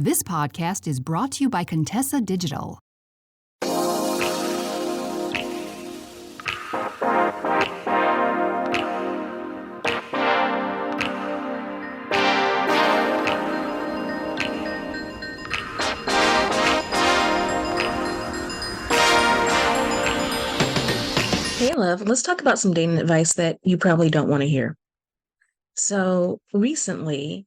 This podcast is brought to you by Contessa Digital. Hey, love, let's talk about some dating advice that you probably don't want to hear. So, recently,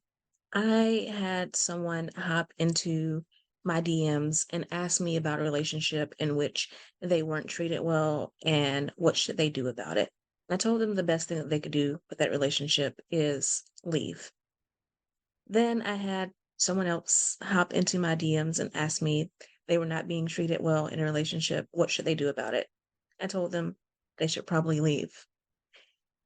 I had someone hop into my DMs and ask me about a relationship in which they weren't treated well and what should they do about it. I told them the best thing that they could do with that relationship is leave. Then I had someone else hop into my DMs and ask me they were not being treated well in a relationship. What should they do about it? I told them they should probably leave.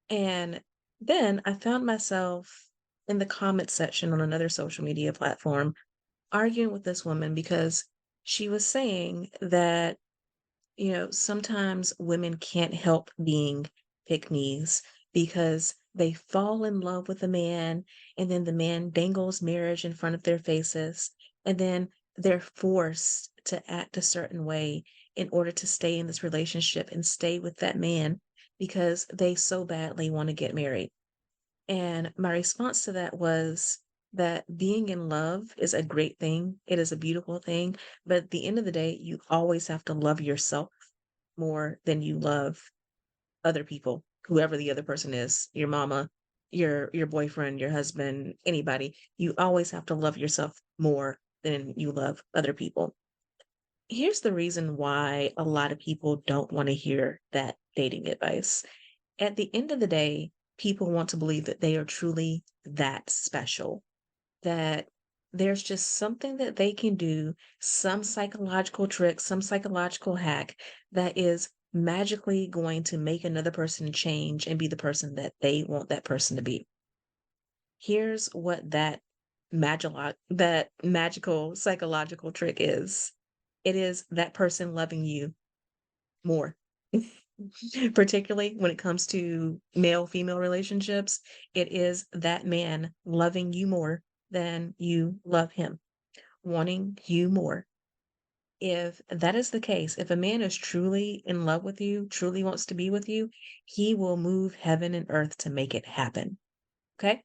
And then I found myself in the comment section on another social media platform arguing with this woman because she was saying that, sometimes women can't help being pick-me's because they fall in love with a man and then the man dangles marriage in front of their faces and then they're forced to act a certain way in order to stay in this relationship and stay with that man because they so badly want to get married. And my response to that was that being in love is a great thing. It is a beautiful thing. But at the end of the day, you always have to love yourself more than you love other people, whoever the other person is, your mama, your boyfriend, your husband, anybody. You always have to love yourself more than you love other people. Here's the reason why a lot of people don't want to hear that dating advice. At the end of the day, people want to believe that they are truly that special, that there's just something that they can do, some psychological trick, some psychological hack that is magically going to make another person change and be the person that they want that person to be. Here's what that magical psychological trick is. It is that person loving you more. Particularly when it comes to male-female relationships, it is that man loving you more than you love him, wanting you more. If that is the case, if a man is truly in love with you, truly wants to be with you, he will move heaven and earth to make it happen. Okay?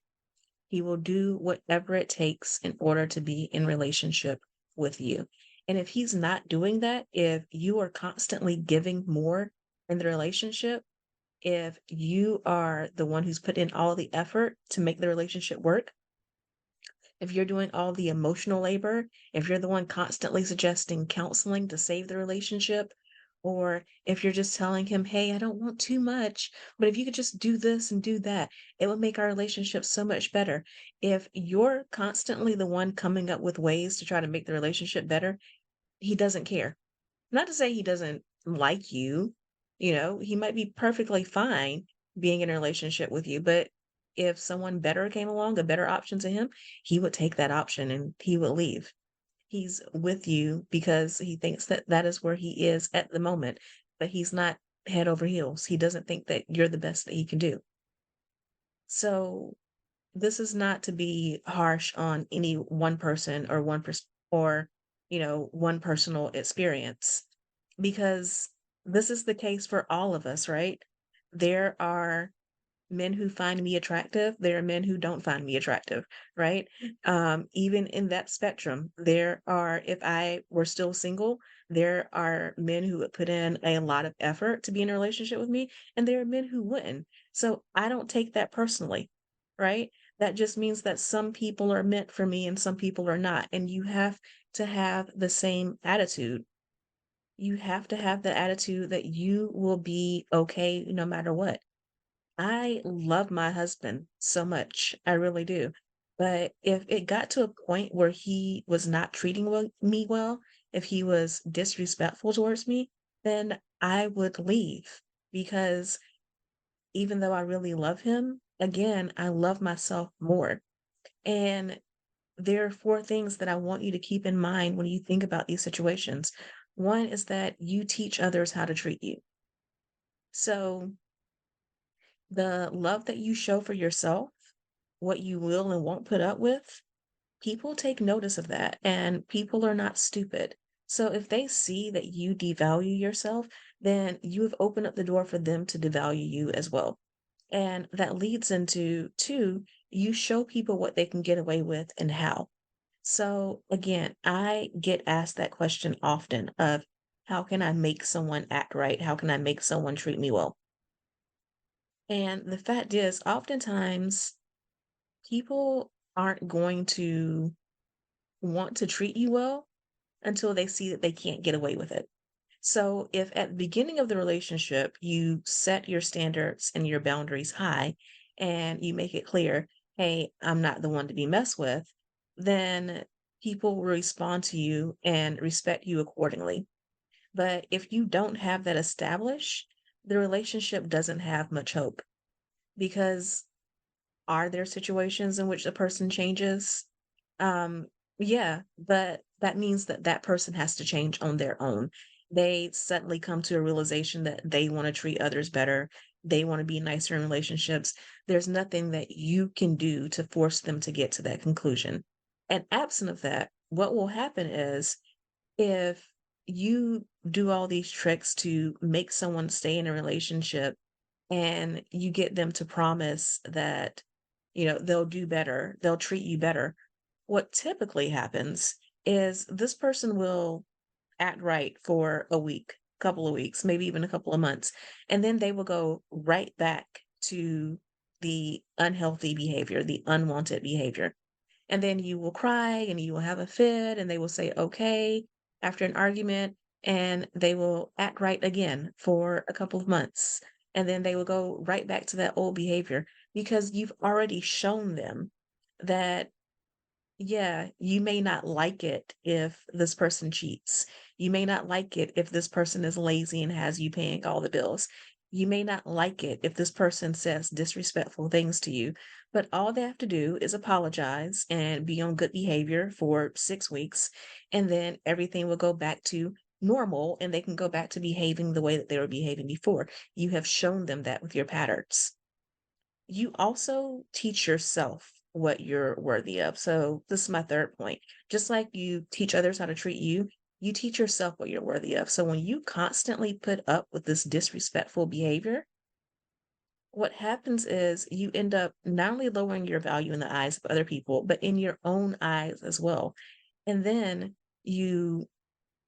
He will do whatever it takes in order to be in relationship with you. And if he's not doing that, if you are constantly giving more in the relationship, if you are the one who's put in all the effort to make the relationship work, if you're doing all the emotional labor, if you're the one constantly suggesting counseling to save the relationship, or if you're just telling him, hey, I don't want too much, but if you could just do this and do that, it would make our relationship so much better. If you're constantly the one coming up with ways to try to make the relationship better, he doesn't care. Not to say he doesn't like you, he might be perfectly fine being in a relationship with you, but if someone better came along, a better option to him, he would take that option and he would leave. He's with you because he thinks that that is where he is at the moment, but he's not head over heels. He doesn't think that you're the best that he can do. So this is not to be harsh on any one person or one personal experience because this is the case for all of us, right? There are men who find me attractive. There are men who don't find me attractive, right? Even in that spectrum, there are, if I were still single, there are men who would put in a lot of effort to be in a relationship with me, and there are men who wouldn't. So I don't take that personally, right? That just means that some people are meant for me and some people are not. And you have to have the same attitude. You have to have the attitude that you will be okay no matter what. I love my husband so much. I really do. But if it got to a point where he was not treating me well, if he was disrespectful towards me, then I would leave because even though I really love him, again, I love myself more. And there are four things that I want you to keep in mind when you think about these situations. One is that you teach others how to treat you. So the love that you show for yourself, what you will and won't put up with, people take notice of that, and people are not stupid. So if they see that you devalue yourself, then you have opened up the door for them to devalue you as well. And that leads into two, you show people what they can get away with and how. So again, I get asked that question often of how can I make someone act right? How can I make someone treat me well? And the fact is, oftentimes people aren't going to want to treat you well until they see that they can't get away with it. So if at the beginning of the relationship, you set your standards and your boundaries high and you make it clear, hey, I'm not the one to be messed with, then people will respond to you and respect you accordingly. But if you don't have that established, the relationship doesn't have much hope because are there situations in which a person changes? Um, yeah, but that means that that person has to change on their own. They suddenly come to a realization that they want to treat others better. They want to be nicer in relationships. There's nothing that you can do to force them to get to that conclusion. And absent of that, what will happen is if you do all these tricks to make someone stay in a relationship and you get them to promise that, they'll do better, they'll treat you better. What typically happens is this person will act right for a week, couple of weeks, maybe even a couple of months, and then they will go right back to the unhealthy behavior, the unwanted behavior. And then you will cry and you will have a fit and they will say, okay, after an argument, and they will act right again for a couple of months. And then they will go right back to that old behavior because you've already shown them that yeah, you may not like it if this person cheats. You may not like it if this person is lazy and has you paying all the bills. You may not like it if this person says disrespectful things to you, but all they have to do is apologize and be on good behavior for 6 weeks, and then everything will go back to normal and they can go back to behaving the way that they were behaving before. You have shown them that with your patterns. You also teach yourself what you're worthy of. So this is my third point. Just like you teach others how to treat you, you teach yourself what you're worthy of. So when you constantly put up with this disrespectful behavior, what happens is you end up not only lowering your value in the eyes of other people, but in your own eyes as well. And then you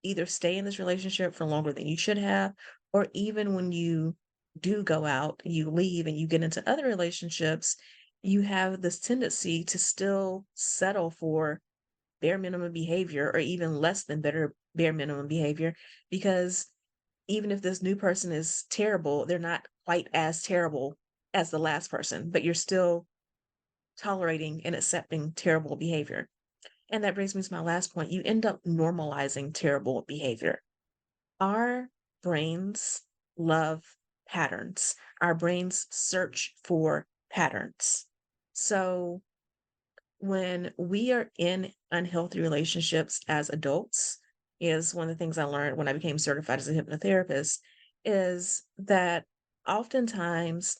either stay in this relationship for longer than you should have, or even when you do go out, you leave and you get into other relationships, you have this tendency to still settle for bare minimum behavior or even less than better bare minimum behavior because even if this new person is terrible, they're not quite as terrible as the last person, but you're still tolerating and accepting terrible behavior. And that brings me to my last point. You end up normalizing terrible behavior. Our brains love patterns. Our brains search for patterns. So when we are in unhealthy relationships as adults, is one of the things I learned when I became certified as a hypnotherapist, is that oftentimes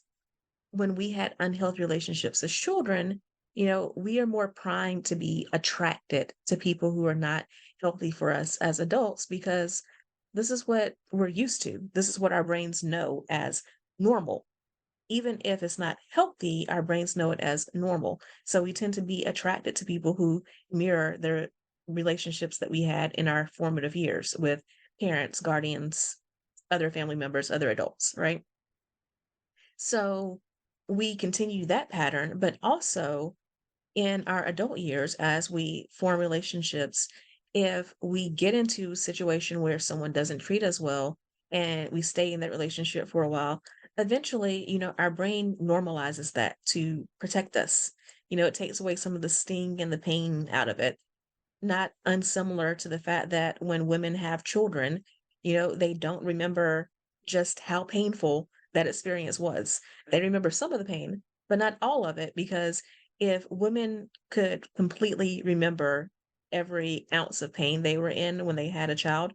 when we had unhealthy relationships as children, we are more primed to be attracted to people who are not healthy for us as adults because this is what we're used to. This is what our brains know as normal. Even if it's not healthy, our brains know it as normal. So we tend to be attracted to people who mirror the relationships that we had in our formative years with parents, guardians, other family members, other adults, right? So we continue that pattern, but also in our adult years, as we form relationships, if we get into a situation where someone doesn't treat us well and we stay in that relationship for a while, eventually, our brain normalizes that to protect us. It takes away some of the sting and the pain out of it, not unsimilar to the fact that when women have children, they don't remember just how painful that experience was. They remember some of the pain, but not all of it, because if women could completely remember every ounce of pain they were in when they had a child,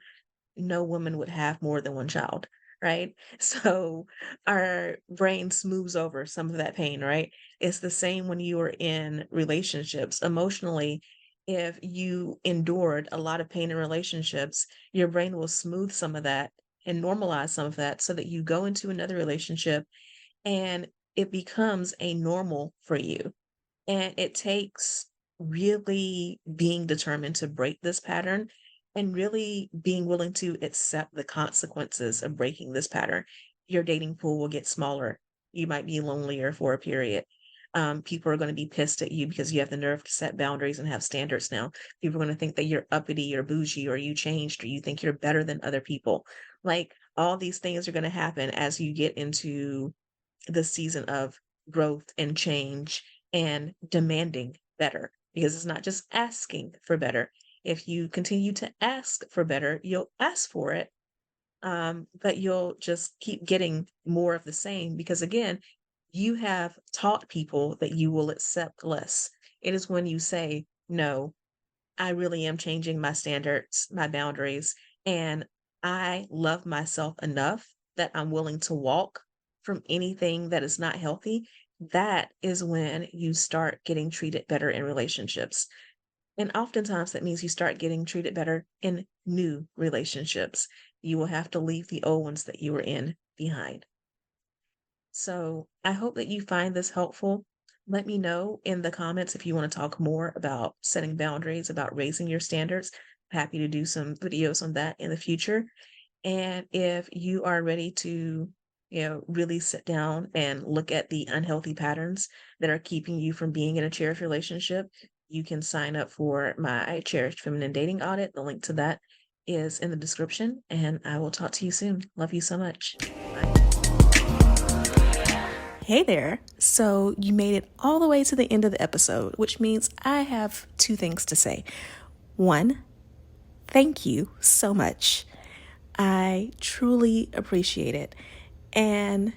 no woman would have more than one child, right? So our brain smooths over some of that pain, right? It's the same when you are in relationships. Emotionally, if you endured a lot of pain in relationships, your brain will smooth some of that and normalize some of that so that you go into another relationship and it becomes a normal for you. And it takes really being determined to break this pattern and really being willing to accept the consequences of breaking this pattern. Your dating pool will get smaller. You might be lonelier for a period. People are going to be pissed at you because you have the nerve to set boundaries and have standards now. People are going to think that you're uppity or bougie or you changed or you think you're better than other people. Like all these things are going to happen as you get into the season of growth and change and demanding better, because it's not just asking for better. If you continue to ask for better, you'll ask for it, but you'll just keep getting more of the same because, again, you have taught people that you will accept less. It is when you say, no, I really am changing my standards, my boundaries, and I love myself enough that I'm willing to walk from anything that is not healthy. That is when you start getting treated better in relationships. And oftentimes that means you start getting treated better in new relationships. You will have to leave the old ones that you were in behind. So I hope that you find this helpful. Let me know in the comments if you want to talk more about setting boundaries, about raising your standards. Happy to do some videos on that in the future. And if you are ready to, really sit down and look at the unhealthy patterns that are keeping you from being in a cherished relationship, you can sign up for my Cherished Feminine Dating Audit. The link to that is in the description, and I will talk to you soon. Love you so much. Hey there. So you made it all the way to the end of the episode, which means I have two things to say. One, thank you so much. I truly appreciate it. And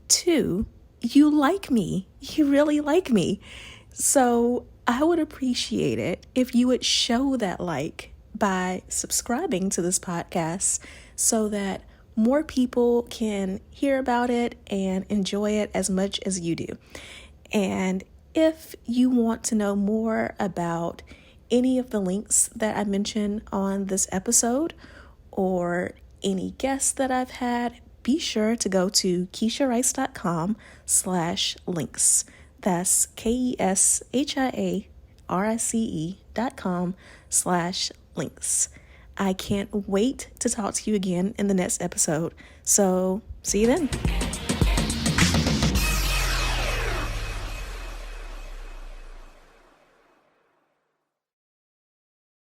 two, you like me. You really like me. So I would appreciate it if you would show that like by subscribing to this podcast so that more people can hear about it and enjoy it as much as you do. And if you want to know more about any of the links that I mentioned on this episode or any guests that I've had, be sure to go to KeshiaRice.com/links. That's KeshiaRice.com/links. I can't wait to talk to you again in the next episode. So see you then.